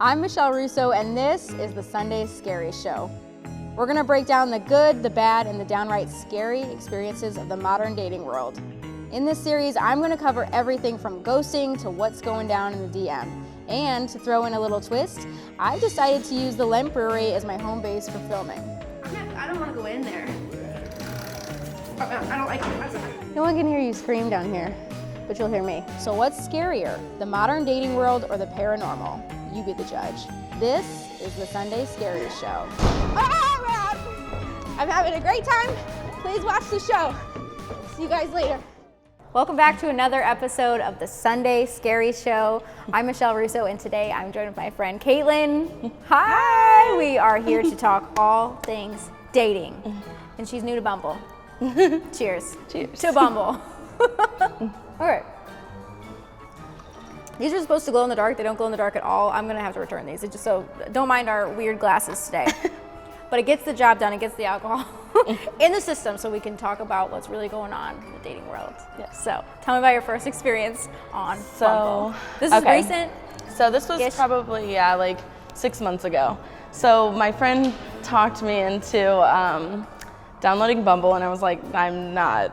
I'm Michelle Russo, and this is the Sunday Scary Show. We're going to break down the good, the bad, and the downright scary experiences of the modern dating world. In this series, I'm going to cover everything from ghosting to what's going down in the DM. And to throw in a little twist, I've decided to use the Lent Brewery as my home base for filming. I don't want to go in there. I don't like it. No one can hear you scream down here, but you'll hear me. So what's scarier, the modern dating world or the paranormal? You be the judge. This is the Sunday Scary Show. I'm having a great time. Please watch the show. See you guys later. Welcome back to another episode of the Sunday Scary Show. I'm Michelle Russo, and today I'm joined with my friend Caitlin. Hi! We are here to talk all things dating. And she's new to Bumble. Cheers. Cheers. To Bumble. All right. These are supposed to glow in the dark. They don't glow in the dark at all. I'm gonna have to return these. It's just so, don't mind our weird glasses today. But it gets the job done. It gets the alcohol in the system so we can talk about what's really going on in the dating world. Yeah. So tell me about your first experience on Bumble. This is recent? So this was probably, like 6 months ago. So my friend talked me into downloading Bumble, and I was like,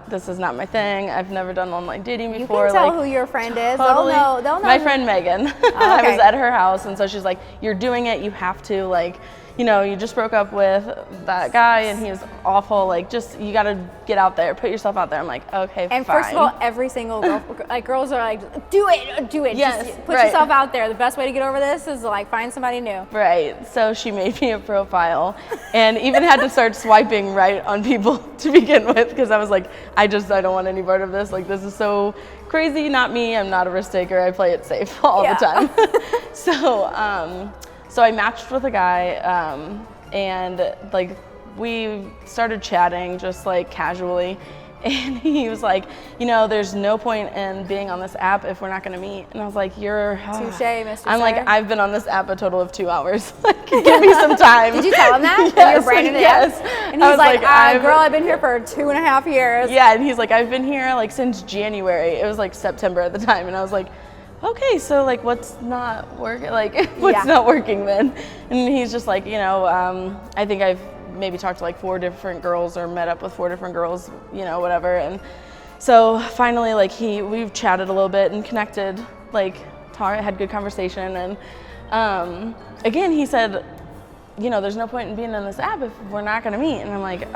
this is not my thing. I've never done online dating before. You can tell who your friend is. Totally. They'll know. My friend Megan. I was at her house, and so she's like, you're doing it, you have to, like, you know, you just broke up with that guy and he was awful. Like, just, you got to get out there, put yourself out there. I'm like, okay, and fine. first of all, every single girl, like girls are like, do it. Yes, just put yourself out there. The best way to get over this is like find somebody new. Right. So she made me a profile and even had to start swiping right on people to begin with because I was like, I don't want any part of this. Like, this is so crazy. Not me. I'm not a risk taker. I play it safe all the time. So I matched with a guy, and like we started chatting just like casually, and he was like, you know, there's no point in being on this app if we're not gonna meet. And I was like, touche, Mr. I'm like, I've been on this app a total of 2 hours. Like, give me some time. Did you tell him that? Yes, You're brand new to the yes. app? And he's like, girl, I've been here for 2.5 years. Yeah, and he's like, I've been here like since January. It was like September at the time, and I was like, okay, so like what's not working? Like what's not working then? And he's just like, you know, I think I've maybe talked to like 4 different girls or met up with 4 different girls, you know, whatever. And so finally, like we've chatted a little bit and connected, like had good conversation. And again, he said, you know, there's no point in being in this app if we're not gonna meet. And I'm like,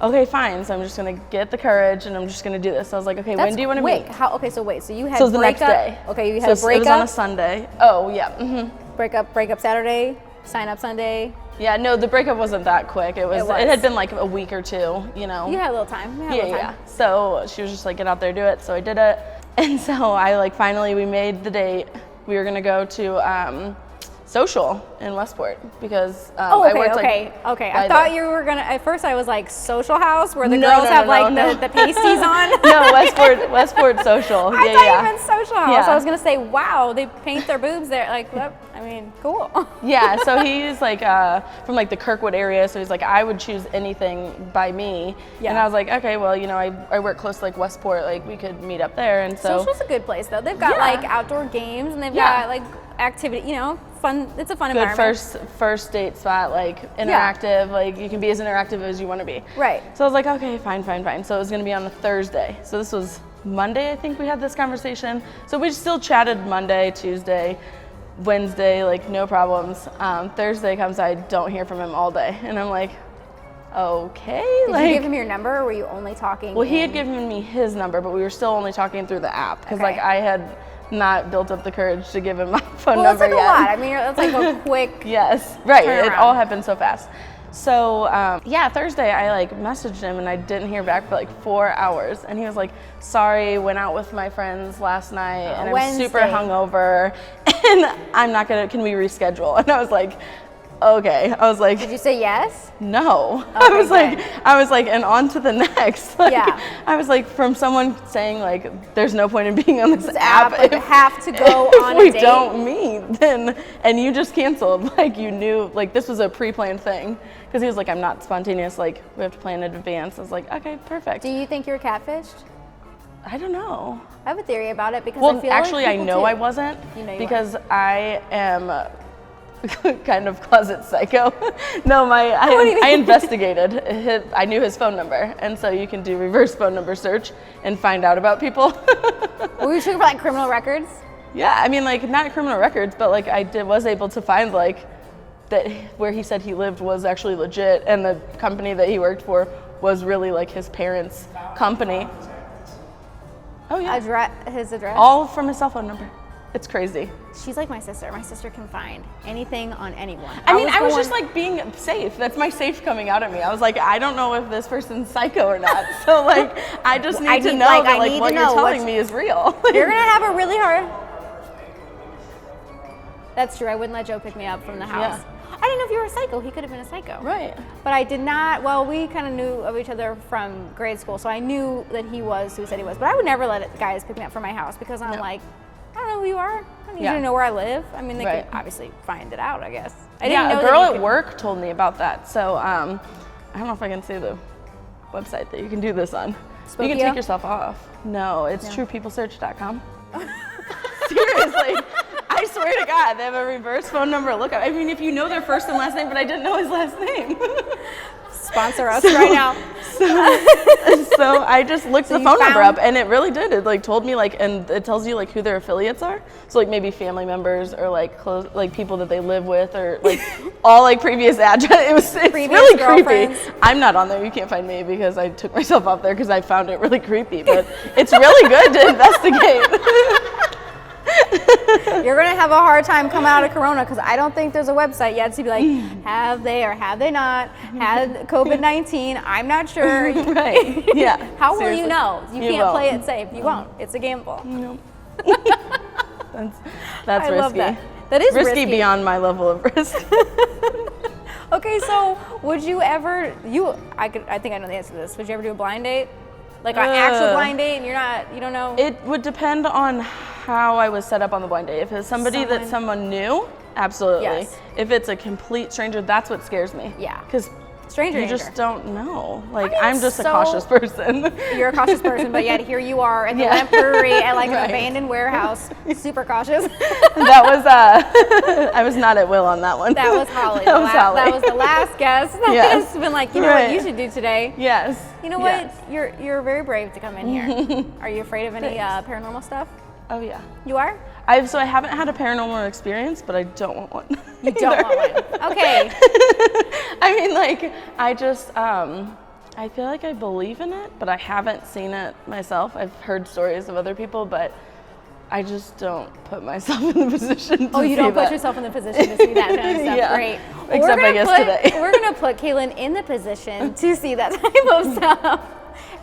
okay, fine. So I'm just gonna get the courage and I'm just gonna do this. So I was like, okay, when do you want to meet? So you had so it was the next day. Okay, you had a breakup. It was on a Sunday. Oh yeah. Mm-hmm. Breakup Saturday, sign up Sunday. Yeah, no, the breakup wasn't that quick. It had been like a week or 2, you know. You had a little time. Yeah. So she was just like, get out there, do it. So I did it. And so I like we made the date. We were gonna go to Social in Westport because I worked okay. I thought you were gonna. At first, I was like Social House where the girls have the pasties on. No, Westport Social. I thought you meant Social House. Yeah. I was gonna say, wow, they paint their boobs there. Like, I mean, cool. Yeah. So he's like from like the Kirkwood area. So he's like, I would choose anything by me. Yeah. And I was like, okay, well, you know, I work close to like Westport. Like we could meet up there. And so Social's a good place though. They've got like outdoor games and they've got like activity, you know, fun. It's a fun environment. First date spot, like interactive, like you can be as interactive as you want to be. Right. So I was like, okay, fine. So it was going to be on a Thursday. So this was Monday, I think we had this conversation. So we still chatted Monday, Tuesday, Wednesday, like no problems. Thursday comes, I don't hear from him all day. And I'm like, okay. Did you give him your number or were you only talking? Well, he had given me his number, but we were still only talking through the app. Because like I had not built up the courage to give him my phone number yet. Well, that's like a lot. I mean, that's like a quick yes, right. It all happened so fast. So Thursday I like messaged him and I didn't hear back for like 4 hours. And he was like, sorry, went out with my friends last night and I'm super hungover and I'm not gonna, can we reschedule? And I was like, okay. I was like, did you say yes? No. Okay, I was like, and on to the next. Like, yeah. I was like, from someone saying like, there's no point in being on this app. Like, have to go on a date. If we don't meet, then, and you just canceled, like you knew, like this was a pre-planned thing. Because he was like, I'm not spontaneous, like we have to plan in advance. I was like, okay, perfect. Do you think you're catfished? I don't know. I have a theory about it because well, I feel actually, like I know I wasn't you know because I am kind of closet psycho. No, I investigated. I knew his phone number, and so you can do reverse phone number search and find out about people. Were you looking for like criminal records? Yeah, I mean, like not criminal records, but like was able to find like that where he said he lived was actually legit, and the company that he worked for was really like his parents' company. Oh yeah. His address? All from his cell phone number. It's crazy. She's like my sister. My sister can find anything on anyone. I was just like being safe. That's my safe coming out of me. I was like, I don't know if this person's psycho or not. So like, I just need to know that like what you're telling me is real. You're gonna have a really hard. That's true. I wouldn't let Joe pick me up from the house. Yeah. I didn't know if you were a psycho. He could have been a psycho. Right. But I did not. Well, we kind of knew of each other from grade school, so I knew that he was who said he was. But I would never let guys pick me up from my house because I'm like, I don't know who you are. I don't need you to know where I live. I mean, they could obviously find it out, I guess. I didn't know a girl at work told me about that. So I don't know if I can say the website that you can do this on. Spokio? You can take yourself off. No, it's truepeoplesearch.com. Seriously. I swear to God, they have a reverse phone number lookup. I mean, if you know their first and last name, but I didn't know his last name. Sponsor us right now. So I just looked the phone number up, and it really did. It like told me like, and it tells you like who their affiliates are. So like maybe family members or like close, like people that they live with, or like all like previous address. It's really creepy. I'm not on there. You can't find me because I took myself off there because I found it really creepy. But it's really good to investigate. You're gonna have a hard time coming out of Corona because I don't think there's a website yet to be like, have they or have they not had COVID-19? I'm not sure. Right. Yeah. How will you know? You can't play it safe. You won't. It's a gamble. Nope. That's risky. Love that. That is risky beyond my level of risk. Okay, so would you ever? I think I know the answer to this. Would you ever do a blind date? Like an actual blind date, and you don't know? It would depend on how I was set up on the blind date. If it's somebody that someone knew, absolutely. Yes. If it's a complete stranger, that's what scares me. Yeah. Because stranger you just don't know. Like, I'm just a cautious person. You're a cautious person, but yet here you are at the Lamp Brewery at like an abandoned warehouse, super cautious. That was, I was not at Will on that one. That was Holly. Holly. That was the last guest that has been like, you know what you should do today? Yes. You know what? You're very brave to come in here. Are you afraid of any paranormal stuff? Oh yeah. You are? I haven't had a paranormal experience, but I don't want one. You don't want one. Okay. I mean, like, I just, I feel like I believe in it, but I haven't seen it myself. I've heard stories of other people, but I just don't put myself in the position to see that. Oh, you don't put yourself in the position to see that kind of stuff. Yeah. Great. Well, except I guess today. We're going to put Kaylin in the position to see that type of stuff.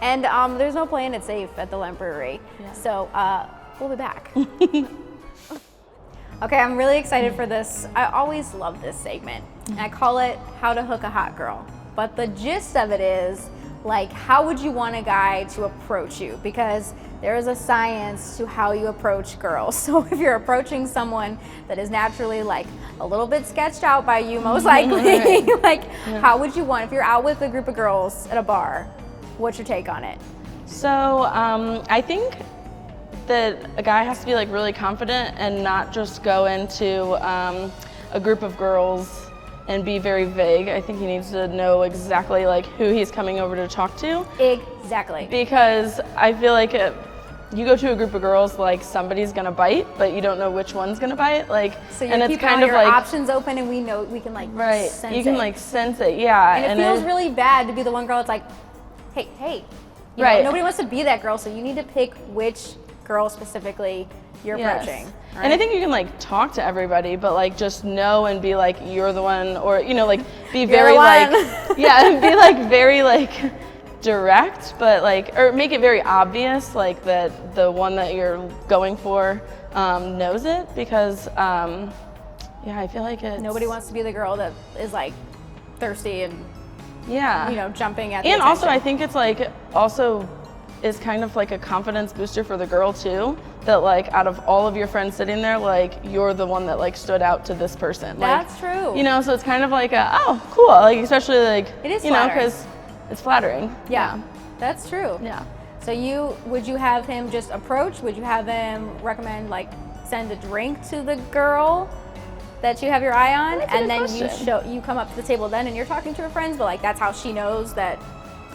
And there's no playing it safe at the Lamp Brewery. Yeah. So we'll be back. Okay, I'm really excited for this. I always love this segment. And I call it How to Hook a Hot Girl. But the gist of it is, like, how would you want a guy to approach you? Because there is a science to how you approach girls. So if you're approaching someone that is naturally like a little bit sketched out by you, most likely, like how would you want, if you're out with a group of girls at a bar, what's your take on it? So I think that a guy has to be like really confident and not just go into a group of girls and be very vague. I think he needs to know exactly like who he's coming over to talk to. Exactly. Because I feel like you go to a group of girls, like somebody's gonna bite, but you don't know which one's gonna bite. Like, so you're keeping all your options open, and we can like sense it. You can like sense it, yeah. And it feels really bad to be the one girl that's like, hey. You know, nobody wants to be that girl, so you need to pick which girl specifically you're approaching. Right? And I think you can like talk to everybody, but like just know and be like you're the one, or you know, like be very like be like very like direct, but like, or make it very obvious like that the one that you're going for knows it, because I feel like nobody wants to be the girl that is like thirsty and jumping at the and attention. Also I think it's like also is kind of like a confidence booster for the girl too, that like out of all of your friends sitting there, like you're the one that like stood out to this person. That's true. You know, so it's kind of like oh cool, like especially like it is, you know, because it's flattering. Yeah, that's true. Yeah. So would you have him just approach? Would you have him recommend like send a drink to the girl? that you have your eye on, That's a and good then question. you come up to the table then and you're talking to her friends, but like that's how she knows that,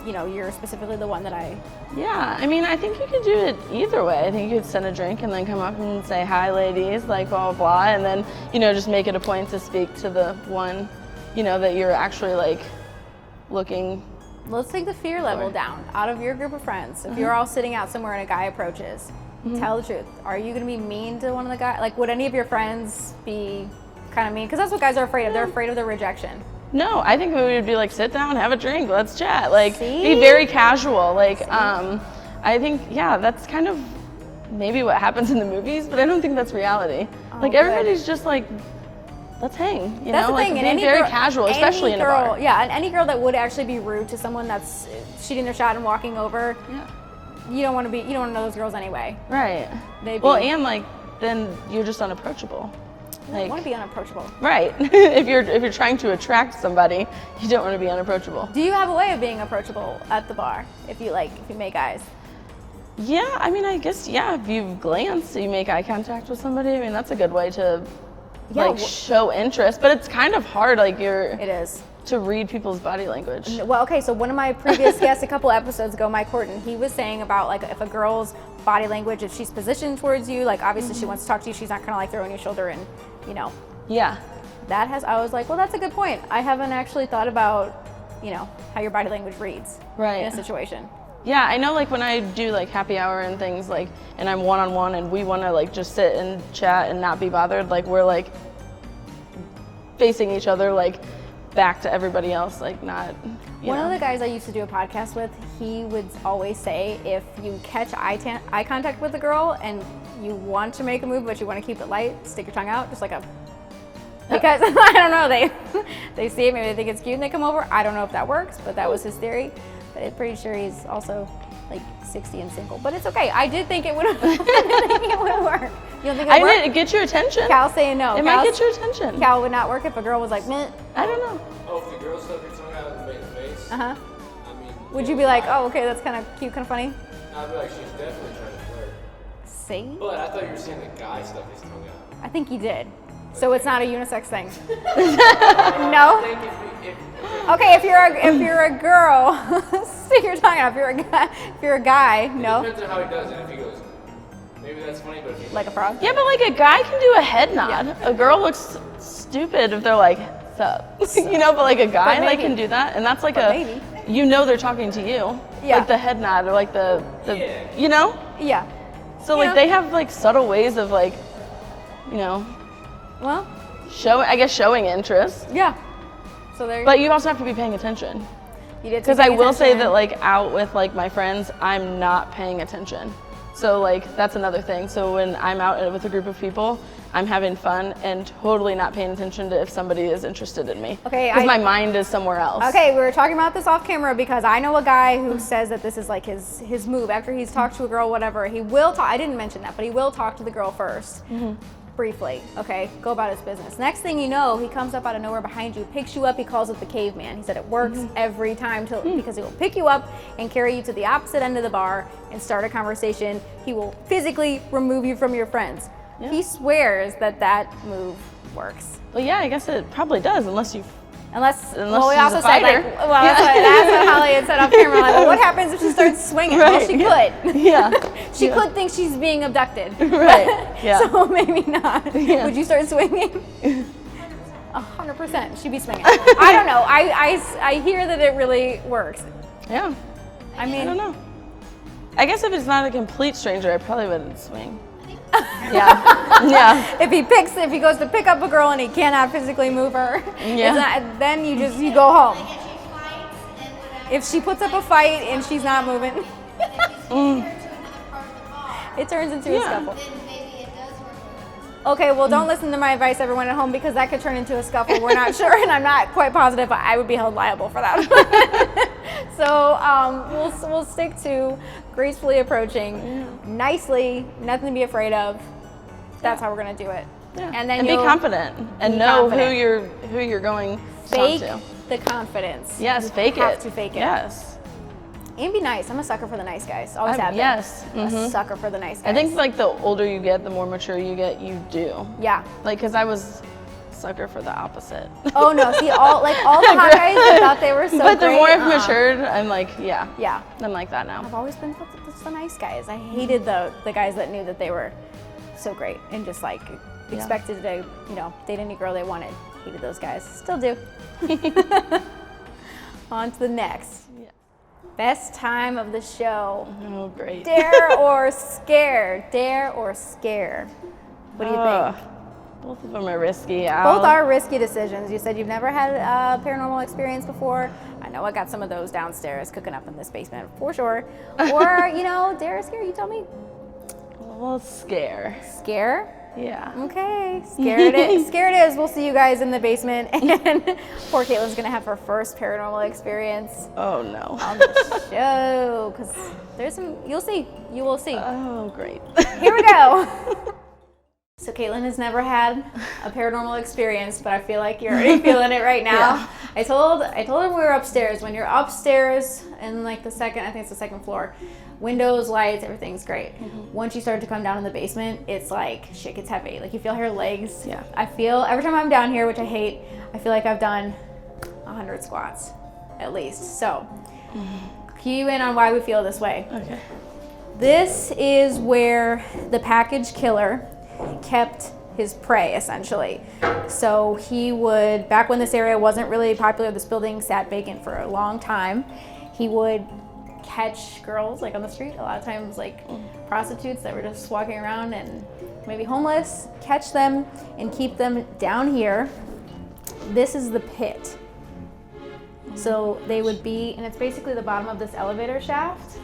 you know, you're specifically the one that I. Yeah, I mean, I think you could do it either way. I think you could send a drink and then come up and say, hi, ladies, like, blah, blah, blah, and then, you know, just make it a point to speak to the one, you know, that you're actually, like, looking. Let's take the fear level down out of your group of friends. If you're all sitting out somewhere and a guy approaches, tell the truth. Are you going to be mean to one of the guys? Like, would any of your friends be kind of mean? Because that's what guys are afraid of. They're afraid of the rejection. No, I think we would be like, sit down, have a drink, let's chat. Like, See? be very casual. Like, I think, yeah, that's kind of maybe what happens in the movies, but I don't think that's reality. Like, good. everybody's just like, let's hang, you That's know? the Like, thing. being And very casual, especially in a bar. Yeah, and any girl that would actually be rude to someone that's shooting their shot and walking over, Yeah. you don't want to know those girls anyway. Right. They'd Well, be- and like, then you're just unapproachable. You Like, don't want to be unapproachable. right. if you're trying to attract somebody, you don't want to be unapproachable. Do you have a way of being approachable at the bar if you make eyes? Yeah, I mean, I guess, yeah, if you glance, you make eye contact with somebody, I mean, that's a good way to Yeah, like show interest, but it's kind of hard, like It is. to read people's body language. Well, okay, so one of my previous guests a couple episodes ago, Mike Horton, he was saying about like if a girl's body language, if she's positioned towards you, like obviously she wants to talk to you, she's not gonna like throw on your shoulder and, you know, Yeah. I was like, well, that's a good point. I haven't actually thought about, you know, how your body language reads Right. in a situation. Yeah, I know like when I do like happy hour and things like, and I'm one-on-one and we want to like just sit and chat and not be bothered, like we're like facing each other like back to everybody else, like not, you One know. of the guys I used to do a podcast with, he would always say if you catch eye contact with a girl and you want to make a move but you want to keep it light, stick your tongue out, just like a, because I don't know, they see it, maybe they think it's cute and they come over. I don't know if that works, but that was his theory. But I'm pretty sure he's also like 60 and single, but it's okay. I did think it would I did think it would work. You don't think it I would work? did get your attention. Cal saying no. It might get your attention. Cal would not work if a girl was like, meh. I don't know. Oh, if the girl stuck her tongue out and made a face, Uh-huh. I mean... Would you be like, oh, okay, that's kind of cute, kind of funny? I'd be like, she's definitely trying to flirt. See? But I thought you were saying the guy stuck his tongue out. I think he did. So it's not a unisex thing. I No? think if Okay, if you're a girl, stick your tongue out. If you're a guy, no. depends on how he does it. If he goes, maybe that's funny, but if he Like a frog? Yeah, but like a guy can do a head nod. A girl looks stupid if they're like, sup? You know, but like a guy But like maybe. can do that, and that's like But a, maybe. you know, they're talking to you. Yeah. Like the head nod or like the you know. Yeah. So like Yeah. they have like subtle ways of like, you know, Well, showing interest. yeah. So there But you also have to be paying attention. you did. Because take I will say attention. that like out with like my friends, I'm not paying attention. So like that's another thing. So when I'm out with a group of people, I'm having fun and totally not paying attention to if somebody is interested in me. Okay, Because my mind is somewhere else. Okay, we were talking about this off camera because I know a guy who says that this is like his move. After he's talked to a girl, whatever, he will talk. I didn't mention that, but he will talk to the girl 1st, briefly. Okay, go about his business. Next thing you know, he comes up out of nowhere behind you, picks you up. He calls it the caveman. He said it works every time because he will pick you up and carry you to the opposite end of the bar and start a conversation. He will physically remove you from your friends. Yeah. He swears that move works. Well, yeah, I guess it probably does, unless you. Unless Unless well, we she's also a said like, fighter. well, that's what Holly had said off camera. Like, well, what happens if she starts swinging? Well, Right, she yeah. could. Yeah. She Yeah. could think she's being abducted. Right, yeah. So maybe not. Yeah. Would you start swinging? 100%. She'd be swinging. I don't know. I hear that it really works. Yeah. I mean, I don't know. I guess if it's not a complete stranger, I probably wouldn't swing. Yeah. Yeah. if he goes to pick up a girl and he cannot physically move her, Yeah. then you go home. If she puts up a fight and she's not moving, it turns into a Yeah. scuffle. Okay, well, don't listen to my advice, everyone at home, because that could turn into a scuffle. We're not sure, and I'm not quite positive, but I would be held liable for that. So we'll stick to gracefully approaching, nicely, nothing to be afraid of. That's how we're gonna do it. Yeah. And then be you'll confident and be know confident. who you're going to fake talk to. the confidence. Yes, You fake it. have to fake it. Yes. And be nice. I'm a sucker for the nice guys. Always have been. Yes. A sucker for the nice guys. I think like the older you get, the more mature you get, you do. Yeah. Like, cause I was sucker for the opposite. Oh no, see all the hot guys that thought they were so But the great, more I've matured, I'm like, yeah. Yeah. I'm like that now. I've always been the nice guys. I hated the guys that knew that they were so great and just like expected to, date any girl they wanted. Hated those guys. Still do. On to the next. Yeah. Best time of the show. Oh, great. Dare or scare? Dare or scare? What do you think? Both of them are risky. Both are risky decisions. You said you've never had a paranormal experience before. I know I got some of those downstairs cooking up in this basement for sure. Or, dare or scare, you tell me. Well, scare. Scare? Yeah. Okay, scare it is. Scare it is. We'll see you guys in the basement. And poor Caitlin's gonna have her first paranormal experience Oh, no. on the show. Because there's some, you'll see. You will see. Oh, great. Here we go. So Caitlin has never had a paranormal experience, but I feel like you're already feeling it right now. Yeah. I told him we were upstairs. When you're upstairs in like I think it's the second floor, windows, lights, everything's great. Once you start to come down in the basement, it's like shit gets heavy. Like you feel her legs. Yeah. I feel every time I'm down here, which I hate, I feel like I've done 100 squats at least. So key you in on why we feel this way. Okay. This is where the package killer kept his prey, essentially. So he would, back when this area wasn't really popular, this building sat vacant for a long time, he would catch girls like on the street, a lot of times like prostitutes that were just walking around and maybe homeless, catch them and keep them down here. This is the pit. So they would be, and it's basically the bottom of this elevator shaft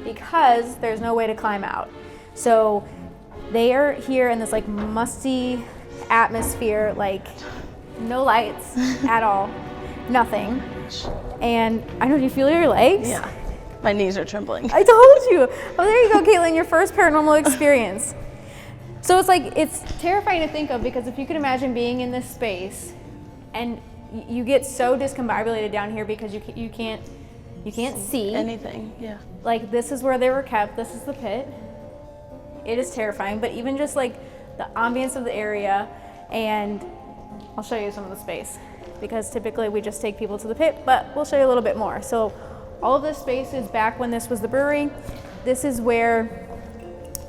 because there's no way to climb out. So they are here in this like musty atmosphere, like no lights at all, nothing. And I don't know, do you feel your legs? Yeah. My knees are trembling. I told you. Oh, there you go, Caitlin, your first paranormal experience. So it's like, it's terrifying to think of because if you could imagine being in this space and you get so discombobulated down here because you can't see anything. Yeah. Like this is where they were kept, this is the pit. It is terrifying, but even just like the ambience of the area, and I'll show you some of the space because typically we just take people to the pit, but we'll show you a little bit more. So all of this space is back when this was the brewery. This is where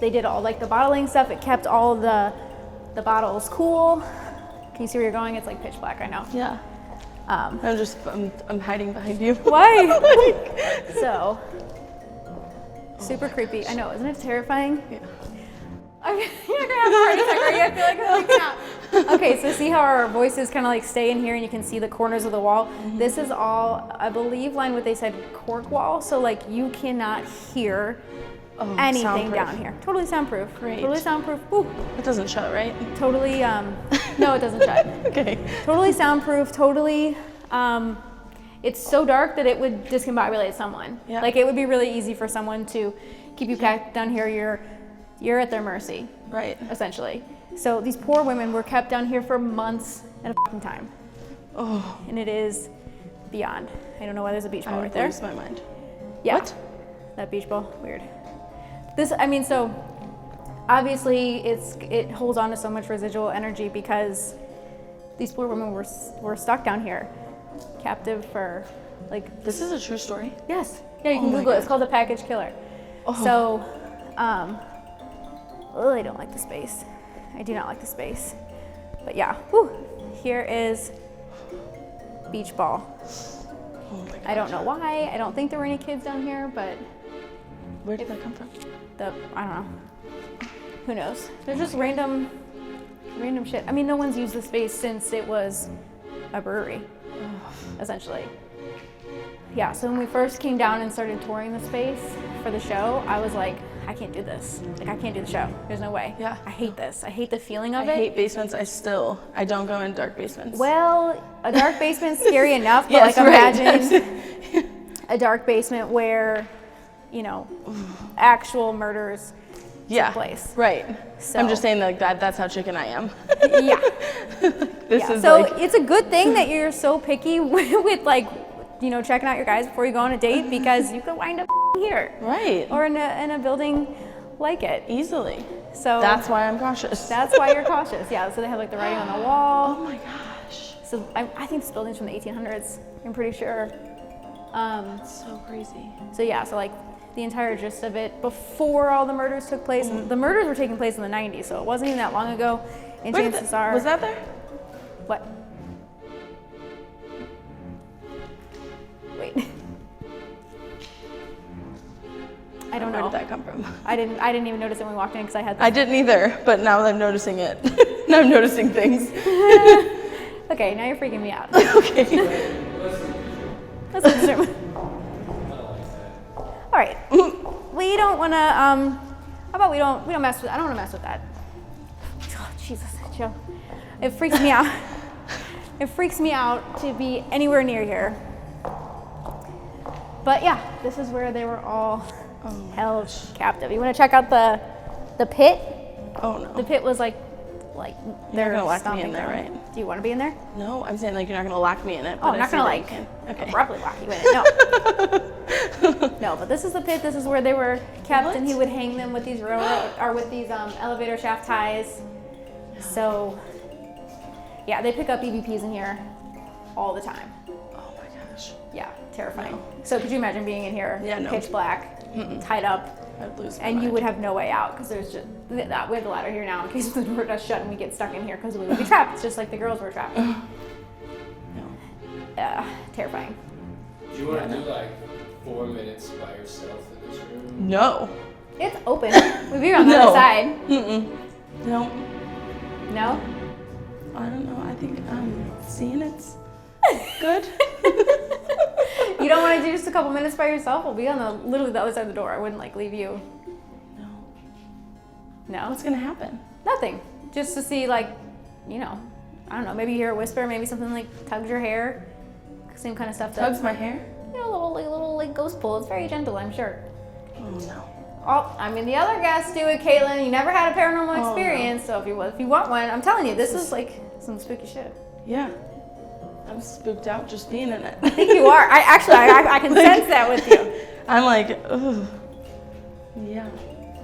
they did all like the bottling stuff. It kept all the bottles cool. Can you see where you're going? It's like pitch black right now. Yeah. I'm hiding behind you. Why? So, super creepy. I know, isn't it terrifying? Yeah. You're gonna have a heart attack, right? I feel like I'm freaking out. Okay, so see how our voices kind of like stay in here and you can see the corners of the wall? This is all, I believe, lined with, they said, cork wall. So like you cannot hear anything soundproof. Down here. Totally soundproof. Great. Totally soundproof. Ooh. It doesn't shut, right? Totally, no, it doesn't shut. Okay. Totally soundproof, totally, it's so dark that it would discombobulate someone. Yeah. Like it would be really easy for someone to keep you packed down here. You're at their mercy. Right. Essentially. So these poor women were kept down here for months at a fucking time. Oh. And it is beyond. I don't know why there's a beach ball right there. Blows my mind. Yeah. What? That beach ball, weird. So obviously it holds on to so much residual energy because these poor women were stuck down here, captive for like. This is a true story? Yes. Yeah, you can Google it. It's called The Package Killer. Oh. So, I don't like the space. I do not like the space. But yeah, here is beach ball. Oh my God. I don't know why. I don't think there were any kids down here, but Where did that come from? I don't know. Who knows? There's just random shit. I mean, no one's used the space since it was a brewery, essentially. Yeah, so when we first came down and started touring the space for the show, I was like, I can't do this. Like, I can't do the show. There's no way. Yeah. I hate this. I hate the feeling of it. I hate basements. I don't go in dark basements. Well, a dark basement's scary enough, but Yes, like right. imagine a dark basement where, actual murders take place. Right. So. I'm just saying like that's how chicken I am. Yeah. This is so like, it's a good thing that you're so picky with like, checking out your guys before you go on a date because you could wind up here. right. Or in a building like it. Easily. So That's why I'm cautious. that's why you're cautious. Yeah, so they have like the writing on the wall. Oh my gosh. So I think this building's from the 1800s, I'm pretty sure. That's so crazy. So yeah, so like the entire gist of it before all the murders took place, and the murders were taking place in the 90s, so it wasn't even that long ago. And Wait, chances are, was that there? what? Wait. I don't Where know. did that come from? I didn't even notice it when we walked in because I had. I didn't either, but now I'm noticing it. Now I'm noticing things. Okay, now you're freaking me out. Okay. Let's assume. All right. We don't want to. How about we don't mess with. I don't want to mess with that. Oh, Jesus, Joe. It freaks me out. It freaks me out to be anywhere near here. But yeah, this is where they were all held captive. You want to check out the pit? Oh no. The pit was like You're not gonna lock me stomping in there, ground. right? Do you want to be in there? No, I'm saying like you're not gonna lock me in it. Oh, I'm not gonna like abruptly lock you in it. No. No, but this is the pit. This is where they were kept, and he would hang them with these elevator shaft ties. So, yeah, they pick up EVPs in here all the time. Oh my gosh. Yeah, terrifying. So could you imagine being in here, Yeah, no. pitch black, tied up, I'd lose my and you mind. would have no way out because there's just we have the ladder here now in case the door does shut and we get stuck in here because we would be trapped, just like the girls were trapped. No. Terrifying. Do you want to do like 4 minutes by yourself in this room? No. It's open. We'd be on the No. other side. No. No? I don't know. I think seeing it's good. You don't want to do just a couple minutes by yourself? We'll be on literally the other side of the door. I wouldn't like leave you. No. No? What's gonna happen? Nothing. Just to see like, I don't know, maybe you hear a whisper, maybe something like tugs your hair. Same kind of stuff. Tugs my hair? A little ghost pull. It's very gentle, I'm sure. Oh no. The other guests do it, Caitlin. You never had a paranormal Oh, experience, so if you want one, I'm telling you, this is like some spooky shit. Yeah. I'm spooked out just being in it. I think you are. I can sense that with you. I'm like, ugh. Yeah.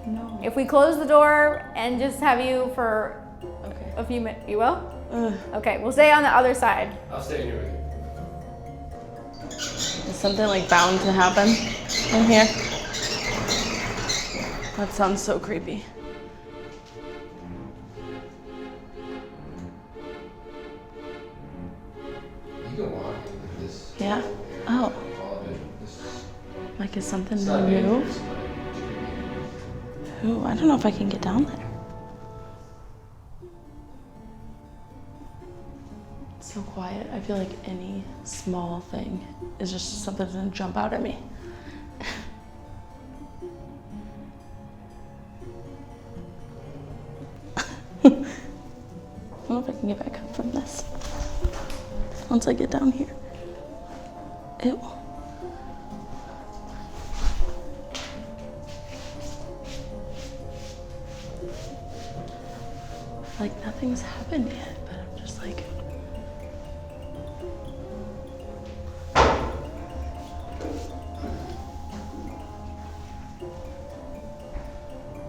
No. If we close the door and just have you for Okay. a few minutes, you will? Ugh. Okay, we'll stay on the other side. I'll stay in here with you. Is something like bound to happen in here? That sounds so creepy. You can walk into this. Yeah? Oh. All of it. This is Like, is something it's not new? dangerous, but it's creepy. Ooh, I don't know if I can get down there. It's so quiet. I feel like any small thing is just something that's gonna jump out at me. I don't know if I can get back up from this once I get down here. Ew. Like nothing's happened yet, but I'm just like.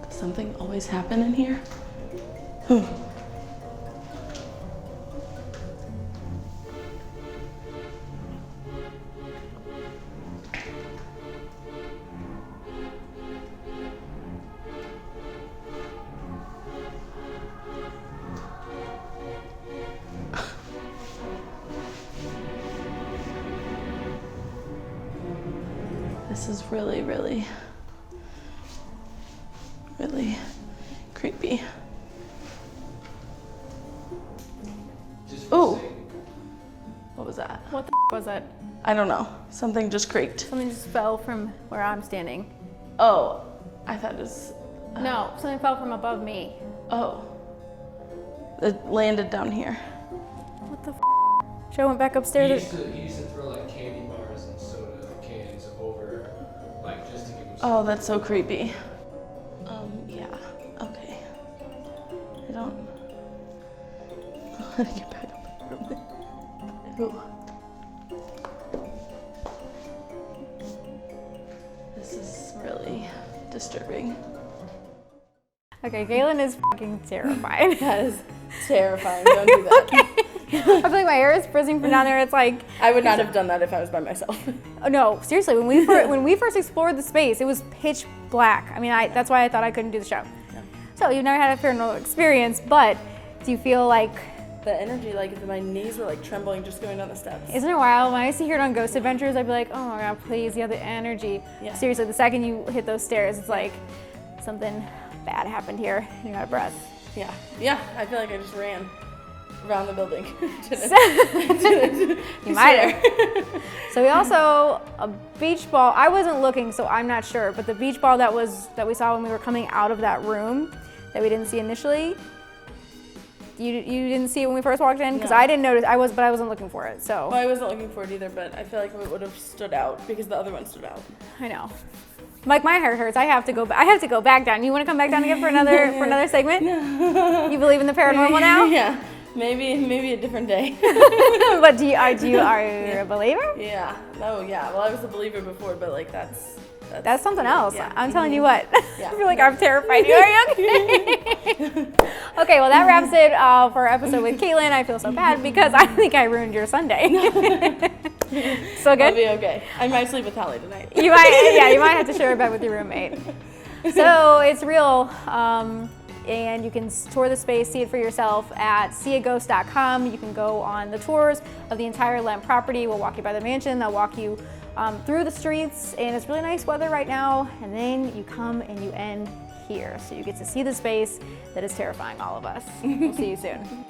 Does something always happen in here? This is really, really, really creepy. Just Ooh. for saying. What was that? What the was that? I don't know. Something just creaked. Something just fell from where I'm standing. Oh, I thought it was. No, something fell from above me. Oh. It landed down here. What the Joe went back upstairs. He used to throw like candy bars and soda cans over, like just to give him. Oh, that's so creepy. Yeah. Okay. I don't. How to get back up from there. Ew. This is really disturbing. Okay, Kaylin is fucking terrified. That is terrifying. Don't do that. I feel like my hair is frizzing from down there. It's like I would not have done that if I was by myself. oh, no, seriously. When we first explored the space, it was pitch black. I mean, that's why I thought I couldn't do the show. Yeah. So you've never had a paranormal experience, but do you feel like? The energy, like if my knees were like trembling just going down the steps. Isn't it wild? When I used to hear it on Ghost Adventures, I'd be like, oh my God, please, yeah, the energy. Yeah. Seriously, the second you hit those stairs, it's like something bad happened here. You're out of breath. Yeah. Yeah. I feel like I just ran around the building. You might have. So we also, a beach ball, I wasn't looking, so I'm not sure, but the beach ball that we saw when we were coming out of that room that we didn't see initially, you didn't see it when we first walked in? Because No. I didn't notice, but I wasn't looking for it, so. Well, I wasn't looking for it either, but I feel like it would have stood out because the other one stood out. I know. Like my heart hurts. I have to go back down. You want to come back down again for another segment? You believe in the paranormal now? Yeah. Maybe a different day. But are you a believer? Yeah. Oh yeah. Well, I was a believer before, but like that's That's something else. Yeah. I'm telling you what. Yeah. I feel like I'm terrified. Are you okay? Okay, well that wraps it for our episode with Caitlin. I feel so bad because I think I ruined your Sunday. So I'll good? be okay. I might sleep with Holly tonight. You might have to share a bed with your roommate. So it's real, and you can tour the space, see it for yourself at seeaghost.com. You can go on the tours of the entire Lent property. We'll walk you by the mansion. They'll walk you through the streets, and it's really nice weather right now. And then you come and you end here, so you get to see the space that is terrifying all of us. We'll see you soon.